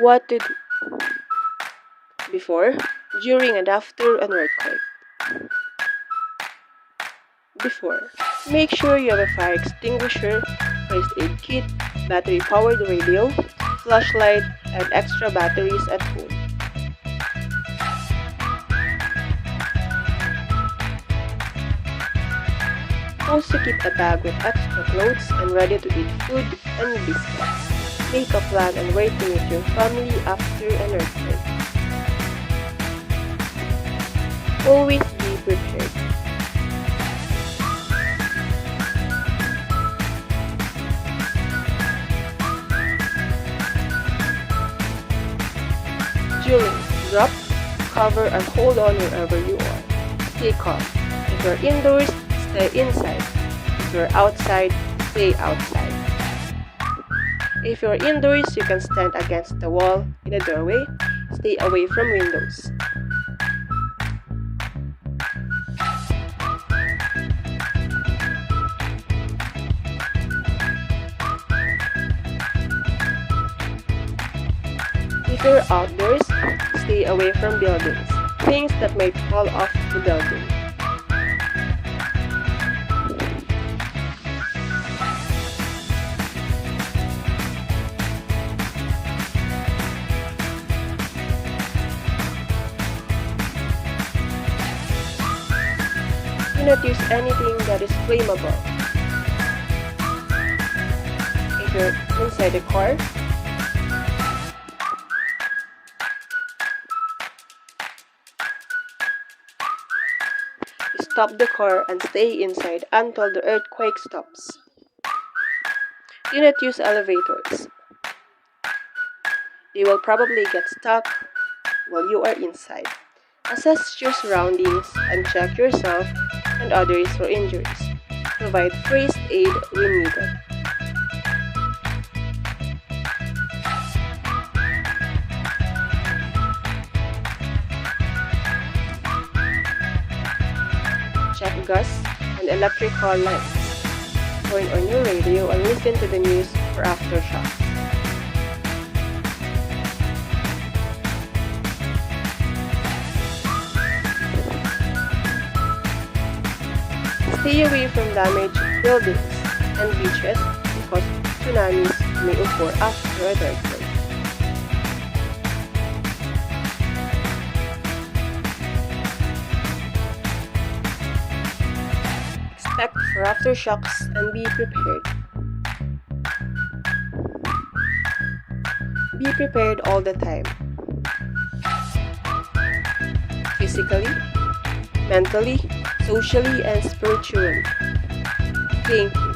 What to do before, during, and after an earthquake. Before, make sure you have a fire extinguisher, first aid kit, battery-powered radio, flashlight, and extra batteries at home. Also keep a bag with extra clothes and ready-to-eat food and biscuits. Make a plan on where to meet your family after an earthquake. Always be prepared. During, drop, cover, and hold on wherever you are. Stay calm. If you're indoors, stay inside. If you're outside, stay outside. If you're indoors, you can stand against the wall in a doorway. Stay away from windows. If you're outdoors, stay away from buildings, things that might fall off the building. Do not use anything that is flammable. If you're inside a car, stop the car and stay inside until the earthquake stops. Do not use elevators. They will probably get stuck while you are inside. Assess your surroundings and check yourself and others for injuries. Provide first aid when needed. Check gas and electrical lines. Turn on your radio and listen to the news for aftershocks. Stay away from damaged buildings and beaches because tsunamis may occur after an earthquake. Expect for aftershocks and be prepared. Be prepared all the time. Physically, mentally, socially, and spiritually. Thank you.